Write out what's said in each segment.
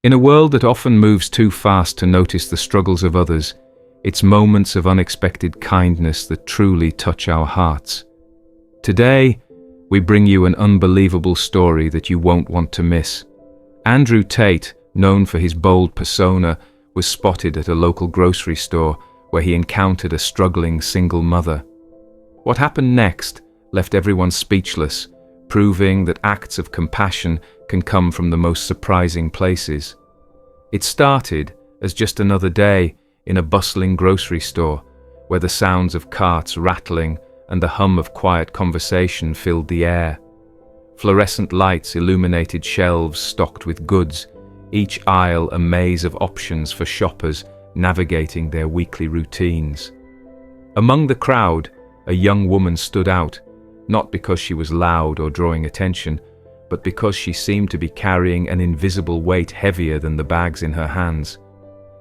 In a world that often moves too fast to notice the struggles of others, it's moments of unexpected kindness that truly touch our hearts. Today, we bring you an unbelievable story that you won't want to miss. Andrew Tate, known for his bold persona, was spotted at a local grocery store where he encountered a struggling single mother. What happened next left everyone speechless, proving that acts of compassion can come from the most surprising places. It started as just another day in a bustling grocery store, where the sounds of carts rattling and the hum of quiet conversation filled the air. Fluorescent lights illuminated shelves stocked with goods, each aisle a maze of options for shoppers navigating their weekly routines. Among the crowd, a young woman stood out, not because she was loud or drawing attention, but because she seemed to be carrying an invisible weight heavier than the bags in her hands.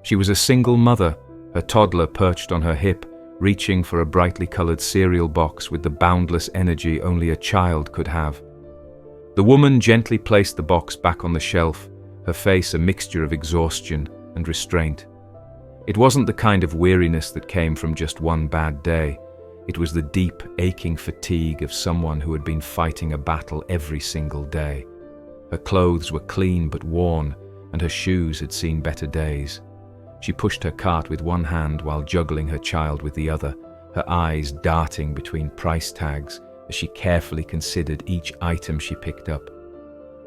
She was a single mother, her toddler perched on her hip, reaching for a brightly colored cereal box with the boundless energy only a child could have. The woman gently placed the box back on the shelf, her face a mixture of exhaustion and restraint. It wasn't the kind of weariness that came from just one bad day. It was the deep, aching fatigue of someone who had been fighting a battle every single day. Her clothes were clean but worn, and her shoes had seen better days. She pushed her cart with one hand while juggling her child with the other, her eyes darting between price tags as she carefully considered each item she picked up.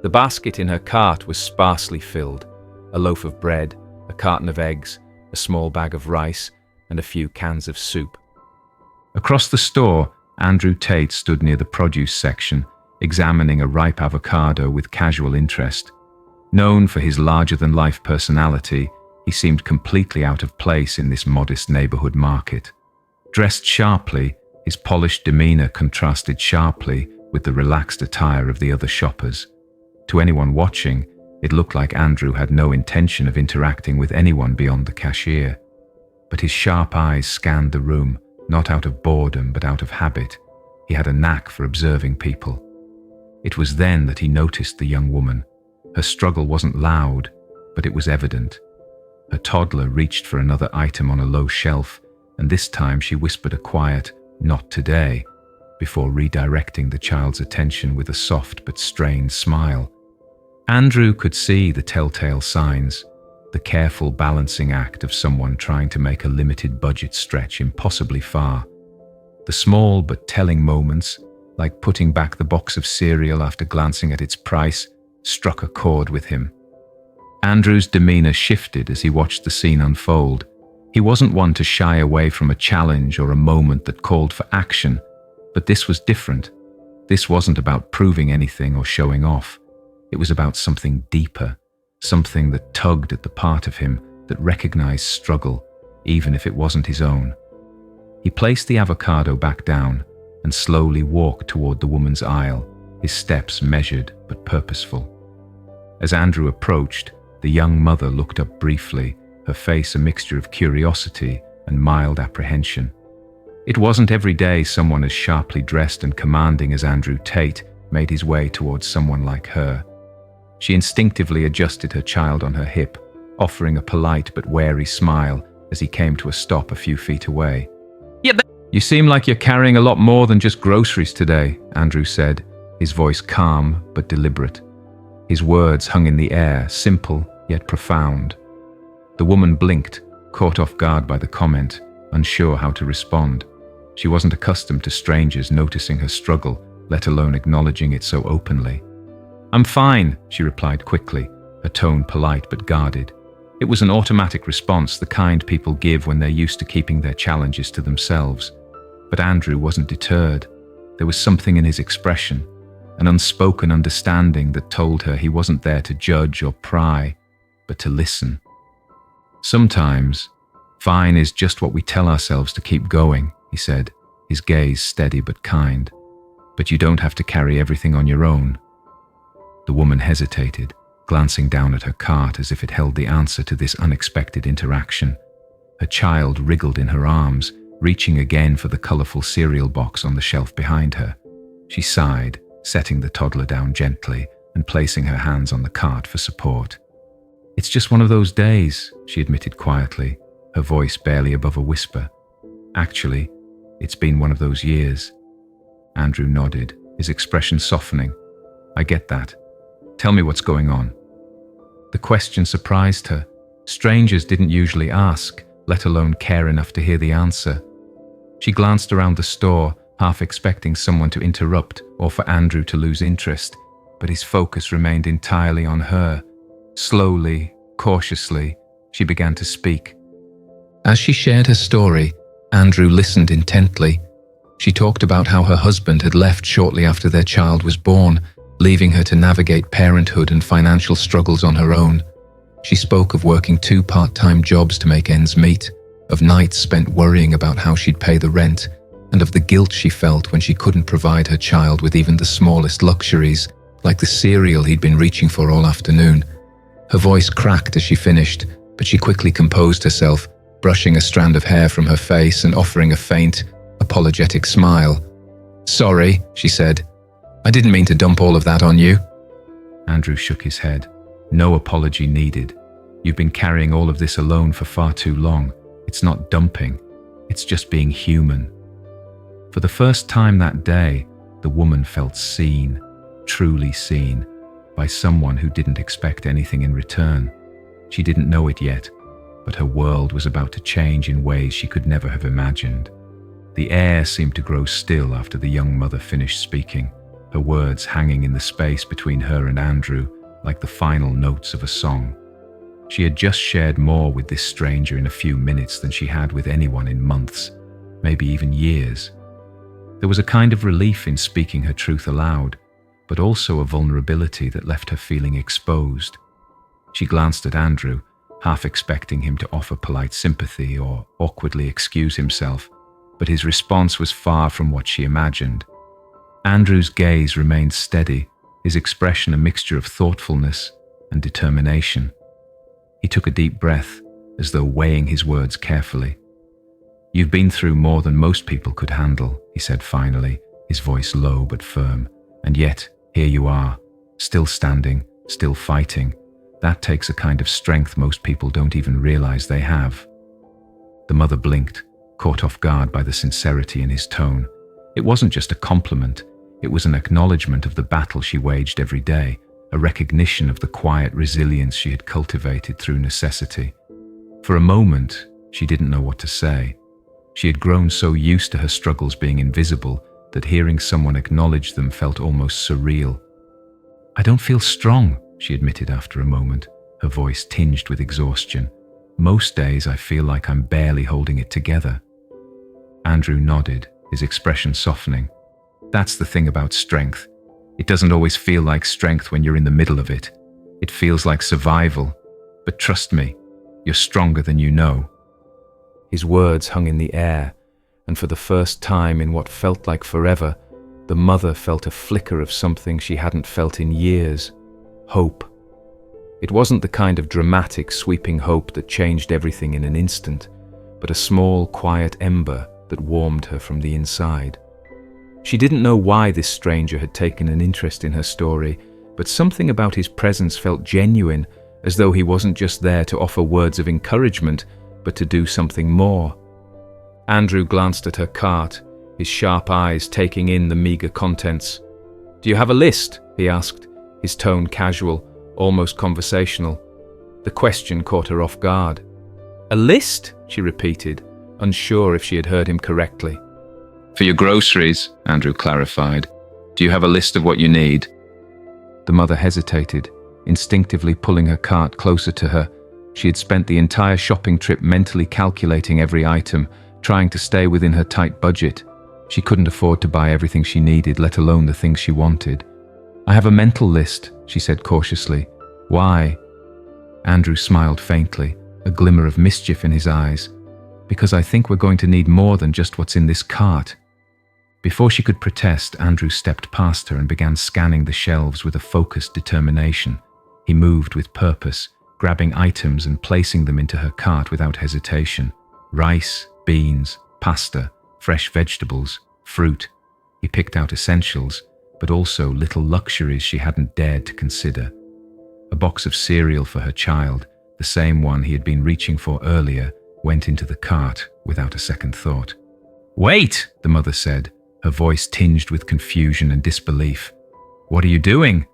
The basket in her cart was sparsely filled: a loaf of bread, a carton of eggs, a small bag of rice, and a few cans of soup. Across the store, Andrew Tate stood near the produce section, examining a ripe avocado with casual interest. Known for his larger-than-life personality, he seemed completely out of place in this modest neighborhood market. Dressed sharply, his polished demeanor contrasted sharply with the relaxed attire of the other shoppers. To anyone watching, it looked like Andrew had no intention of interacting with anyone beyond the cashier. But his sharp eyes scanned the room, not out of boredom but out of habit. He had a knack for observing people. It was then that he noticed the young woman. Her struggle wasn't loud, but it was evident. Her toddler reached for another item on a low shelf, and this time she whispered a quiet, "Not today," before redirecting the child's attention with a soft but strained smile. Andrew could see the telltale signs, the careful balancing act of someone trying to make a limited budget stretch impossibly far. The small but telling moments, like putting back the box of cereal after glancing at its price, struck a chord with him. Andrew's demeanor shifted as he watched the scene unfold. He wasn't one to shy away from a challenge or a moment that called for action, but this was different. This wasn't about proving anything or showing off. It was about something deeper, something that tugged at the part of him that recognized struggle, even if it wasn't his own. He placed the avocado back down and slowly walked toward the woman's aisle, his steps measured but purposeful. As Andrew approached, the young mother looked up briefly, her face a mixture of curiosity and mild apprehension. It wasn't every day someone as sharply dressed and commanding as Andrew Tate made his way towards someone like her. She instinctively adjusted her child on her hip, offering a polite but wary smile as he came to a stop a few feet away. "You seem like you're carrying a lot more than just groceries today," Andrew said, his voice calm but deliberate. His words hung in the air, simple yet profound. The woman blinked, caught off guard by the comment, unsure how to respond. She wasn't accustomed to strangers noticing her struggle, let alone acknowledging it so openly. "I'm fine," she replied quickly, her tone polite but guarded. It was an automatic response, the kind people give when they're used to keeping their challenges to themselves. But Andrew wasn't deterred. There was something in his expression, an unspoken understanding that told her he wasn't there to judge or pry, but to listen. "Sometimes, fine is just what we tell ourselves to keep going," he said, his gaze steady but kind. "But you don't have to carry everything on your own." The woman hesitated, glancing down at her cart as if it held the answer to this unexpected interaction. Her child wriggled in her arms, reaching again for the colorful cereal box on the shelf behind her. She sighed, setting the toddler down gently and placing her hands on the cart for support. "It's just one of those days," she admitted quietly, her voice barely above a whisper. "Actually, it's been one of those years." Andrew nodded, his expression softening. "I get that. Tell me what's going on." The question surprised her. Strangers didn't usually ask, let alone care enough to hear the answer. She glanced around the store, half expecting someone to interrupt or for Andrew to lose interest, but his focus remained entirely on her. Slowly, cautiously, she began to speak. As she shared her story, Andrew listened intently. She talked about how her husband had left shortly after their child was born, leaving her to navigate parenthood and financial struggles on her own. She spoke of working 2 part-time jobs to make ends meet, of nights spent worrying about how she'd pay the rent, and of the guilt she felt when she couldn't provide her child with even the smallest luxuries, like the cereal he'd been reaching for all afternoon. Her voice cracked as she finished, but she quickly composed herself, brushing a strand of hair from her face and offering a faint, apologetic smile. "Sorry," she said. "I didn't mean to dump all of that on you." Andrew shook his head. "No apology needed. You've been carrying all of this alone for far too long. It's not dumping. It's just being human." For the first time that day, the woman felt seen, truly seen, by someone who didn't expect anything in return. She didn't know it yet, but her world was about to change in ways she could never have imagined. The air seemed to grow still after the young mother finished speaking, her words hanging in the space between her and Andrew like the final notes of a song. She had just shared more with this stranger in a few minutes than she had with anyone in months, maybe even years. There was a kind of relief in speaking her truth aloud, but also a vulnerability that left her feeling exposed. She glanced at Andrew, half expecting him to offer polite sympathy or awkwardly excuse himself, but his response was far from what she imagined. Andrew's gaze remained steady, his expression a mixture of thoughtfulness and determination. He took a deep breath, as though weighing his words carefully. "You've been through more than most people could handle," he said finally, his voice low but firm. "And yet, here you are, still standing, still fighting. That takes a kind of strength most people don't even realize they have." The mother blinked, caught off guard by the sincerity in his tone. It wasn't just a compliment, it was an acknowledgement of the battle she waged every day, a recognition of the quiet resilience she had cultivated through necessity. For a moment, she didn't know what to say. She had grown so used to her struggles being invisible that hearing someone acknowledge them felt almost surreal. "I don't feel strong," she admitted after a moment, her voice tinged with exhaustion. "Most days I feel like I'm barely holding it together." Andrew nodded, his expression softening. "That's the thing about strength. It doesn't always feel like strength when you're in the middle of it. It feels like survival. But trust me, you're stronger than you know." His words hung in the air, and for the first time in what felt like forever, the mother felt a flicker of something she hadn't felt in years: hope. It wasn't the kind of dramatic, sweeping hope that changed everything in an instant, but a small, quiet ember that warmed her from the inside. She didn't know why this stranger had taken an interest in her story, but something about his presence felt genuine, as though he wasn't just there to offer words of encouragement, but to do something more. Andrew glanced at her cart, his sharp eyes taking in the meager contents. "Do you have a list?" he asked, his tone casual, almost conversational. The question caught her off guard. "A list?" she repeated, unsure if she had heard him correctly. "For your groceries," Andrew clarified. "Do you have a list of what you need?" The mother hesitated, instinctively pulling her cart closer to her. She had spent the entire shopping trip mentally calculating every item, trying to stay within her tight budget. She couldn't afford to buy everything she needed, let alone the things she wanted. "I have a mental list," she said cautiously. "Why?" Andrew smiled faintly, a glimmer of mischief in his eyes. "Because I think we're going to need more than just what's in this cart." Before she could protest, Andrew stepped past her and began scanning the shelves with a focused determination. He moved with purpose, grabbing items and placing them into her cart without hesitation. Rice, beans, pasta, fresh vegetables, fruit. He picked out essentials, but also little luxuries she hadn't dared to consider. A box of cereal for her child, the same one he had been reaching for earlier, went into the cart without a second thought. "Wait!" the mother said, her voice tinged with confusion and disbelief. "What are you doing?"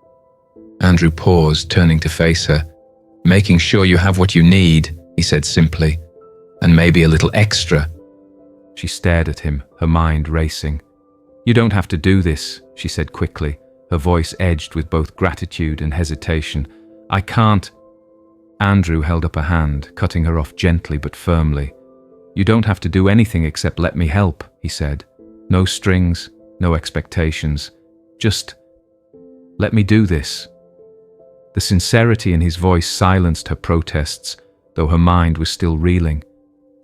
Andrew paused, turning to face her. "Making sure you have what you need," he said simply, "and maybe a little extra." She stared at him, her mind racing. "You don't have to do this," she said quickly, her voice edged with both gratitude and hesitation. "I can't." Andrew held up a hand, cutting her off gently but firmly. "You don't have to do anything except let me help," he said. "No strings, no expectations. Just let me do this." The sincerity in his voice silenced her protests, though her mind was still reeling.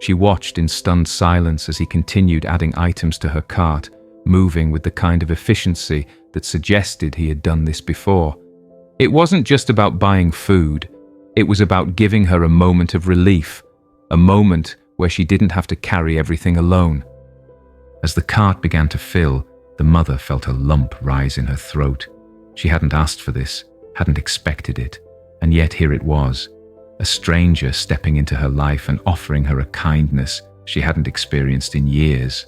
She watched in stunned silence as he continued adding items to her cart, moving with the kind of efficiency that suggested he had done this before. It wasn't just about buying food, it was about giving her a moment of relief, a moment where she didn't have to carry everything alone. As the cart began to fill, the mother felt a lump rise in her throat. She hadn't asked for this, hadn't expected it, and yet here it was, a stranger stepping into her life and offering her a kindness she hadn't experienced in years.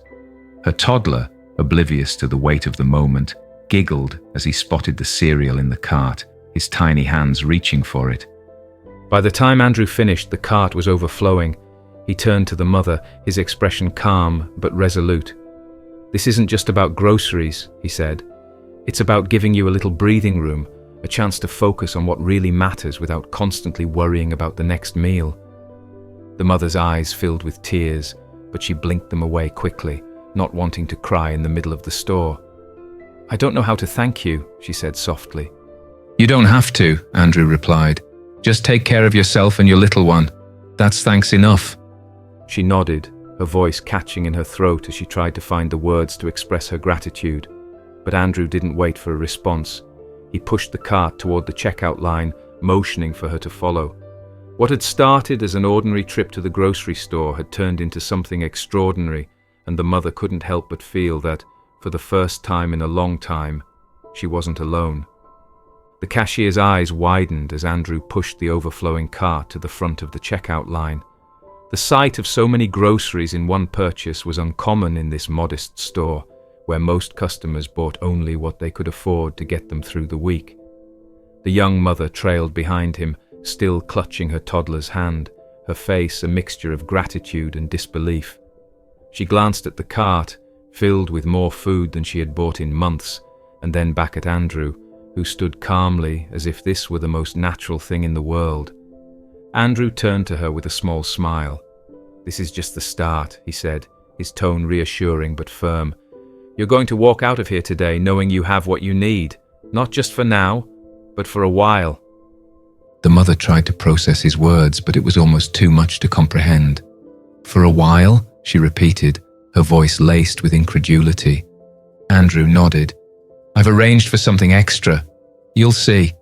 Her toddler, oblivious to the weight of the moment, giggled as he spotted the cereal in the cart, his tiny hands reaching for it. By the time Andrew finished, the cart was overflowing. He turned to the mother, his expression calm but resolute. "This isn't just about groceries," he said. "It's about giving you a little breathing room, a chance to focus on what really matters without constantly worrying about the next meal." The mother's eyes filled with tears, but she blinked them away quickly, not wanting to cry in the middle of the store. "I don't know how to thank you," she said softly. "You don't have to," Andrew replied. "Just take care of yourself and your little one. That's thanks enough." She nodded, her voice catching in her throat as she tried to find the words to express her gratitude. But Andrew didn't wait for a response. He pushed the cart toward the checkout line, motioning for her to follow. What had started as an ordinary trip to the grocery store had turned into something extraordinary, and the mother couldn't help but feel that, for the first time in a long time, she wasn't alone. The cashier's eyes widened as Andrew pushed the overflowing cart to the front of the checkout line. The sight of so many groceries in one purchase was uncommon in this modest store, where most customers bought only what they could afford to get them through the week. The young mother trailed behind him, still clutching her toddler's hand, her face a mixture of gratitude and disbelief. She glanced at the cart, filled with more food than she had bought in months, and then back at Andrew, who stood calmly as if this were the most natural thing in the world. Andrew turned to her with a small smile. "This is just the start," he said, his tone reassuring but firm. "You're going to walk out of here today knowing you have what you need, not just for now, but for a while." The mother tried to process his words, but it was almost too much to comprehend. "For a while?" she repeated, her voice laced with incredulity. Andrew nodded. "I've arranged for something extra. You'll see."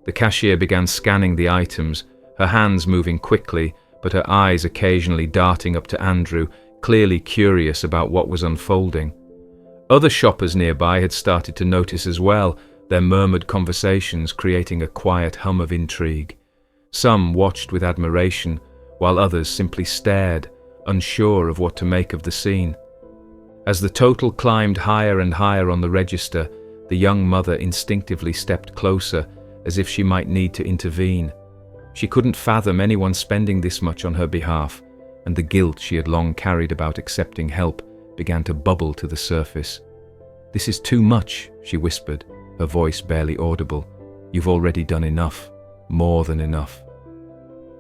The cashier began scanning the items, her hands moving quickly, but her eyes occasionally darting up to Andrew, clearly curious about what was unfolding. Other shoppers nearby had started to notice as well, their murmured conversations creating a quiet hum of intrigue. Some watched with admiration, while others simply stared, unsure of what to make of the scene. As the total climbed higher and higher on the register, the young mother instinctively stepped closer, as if she might need to intervene. She couldn't fathom anyone spending this much on her behalf, and the guilt she had long carried about accepting help began to bubble to the surface. "This is too much," she whispered, her voice barely audible. "You've already done enough, more than enough."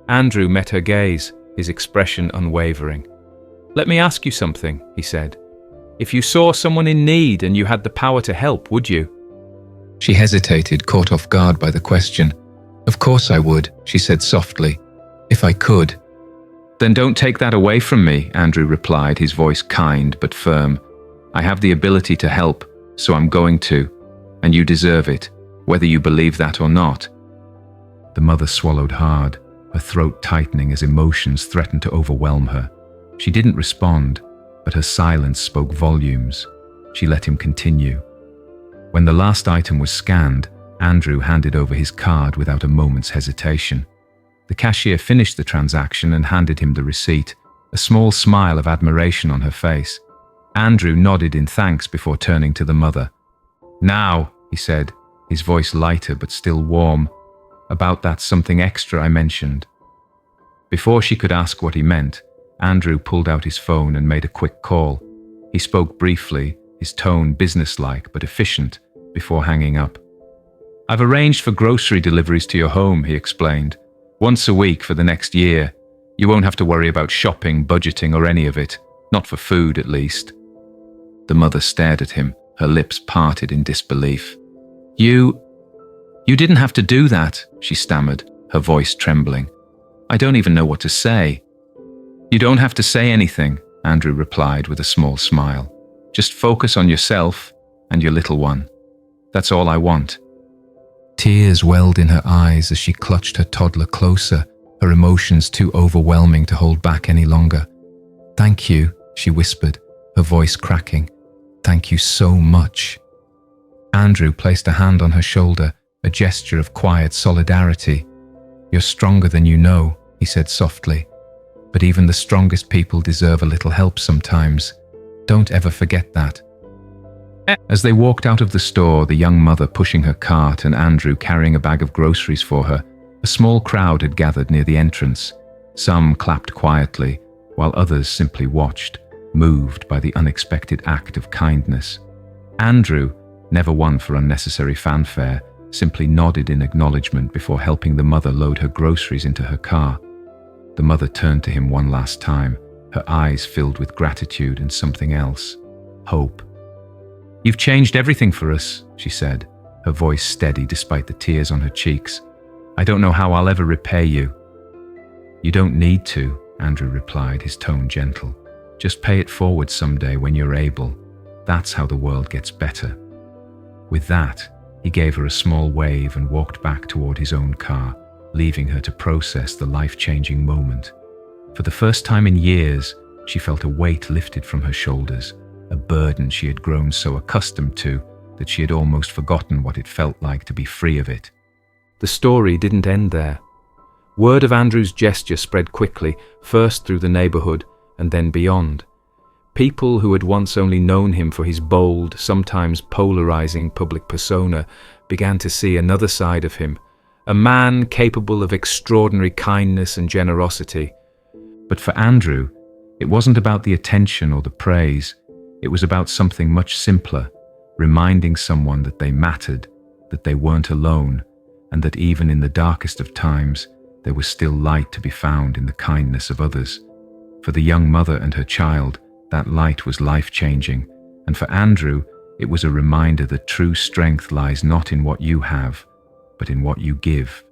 Andrew met her gaze, his expression unwavering. "Let me ask you something," he said. "If you saw someone in need and you had the power to help, would you?" She hesitated, caught off guard by the question. "Of course I would," she said softly, "if I could." "Then don't take that away from me," Andrew replied, his voice kind but firm. "I have the ability to help, so I'm going to, and you deserve it, whether you believe that or not." The mother swallowed hard, her throat tightening as emotions threatened to overwhelm her. She didn't respond, but her silence spoke volumes. She let him continue. When the last item was scanned, Andrew handed over his card without a moment's hesitation. The cashier finished the transaction and handed him the receipt, a small smile of admiration on her face. Andrew nodded in thanks before turning to the mother. "Now," he said, his voice lighter but still warm, "about that something extra I mentioned." Before she could ask what he meant, Andrew pulled out his phone and made a quick call. He spoke briefly, his tone businesslike but efficient, before hanging up. "I've arranged for grocery deliveries to your home," he explained. "Once a week for the next year. You won't have to worry about shopping, budgeting, or any of it. Not for food, at least." The mother stared at him, her lips parted in disbelief. You didn't have to do that," she stammered, her voice trembling. "I don't even know what to say." "You don't have to say anything," Andrew replied with a small smile. "Just focus on yourself and your little one. That's all I want." Tears welled in her eyes as she clutched her toddler closer, her emotions too overwhelming to hold back any longer. "Thank you," she whispered, her voice cracking. "Thank you so much." Andrew placed a hand on her shoulder, a gesture of quiet solidarity. "You're stronger than you know," he said softly. "But even the strongest people deserve a little help sometimes. Don't ever forget that." As they walked out of the store, the young mother pushing her cart and Andrew carrying a bag of groceries for her, a small crowd had gathered near the entrance. Some clapped quietly, while others simply watched, moved by the unexpected act of kindness. Andrew, never one for unnecessary fanfare, simply nodded in acknowledgement before helping the mother load her groceries into her car. The mother turned to him one last time, her eyes filled with gratitude and something else, hope. "You've changed everything for us," she said, her voice steady despite the tears on her cheeks. "I don't know how I'll ever repay you." "You don't need to," Andrew replied, his tone gentle. "Just pay it forward someday when you're able. That's how the world gets better." With that, he gave her a small wave and walked back toward his own car, leaving her to process the life-changing moment. For the first time in years, she felt a weight lifted from her shoulders, a burden she had grown so accustomed to that she had almost forgotten what it felt like to be free of it. The story didn't end there. Word of Andrew's gesture spread quickly, first through the neighborhood and then beyond. People who had once only known him for his bold, sometimes polarizing public persona began to see another side of him, a man capable of extraordinary kindness and generosity. But for Andrew, it wasn't about the attention or the praise. It was about something much simpler, reminding someone that they mattered, that they weren't alone, and that even in the darkest of times, there was still light to be found in the kindness of others. For the young mother and her child, that light was life-changing, and for Andrew, it was a reminder that true strength lies not in what you have, but in what you give.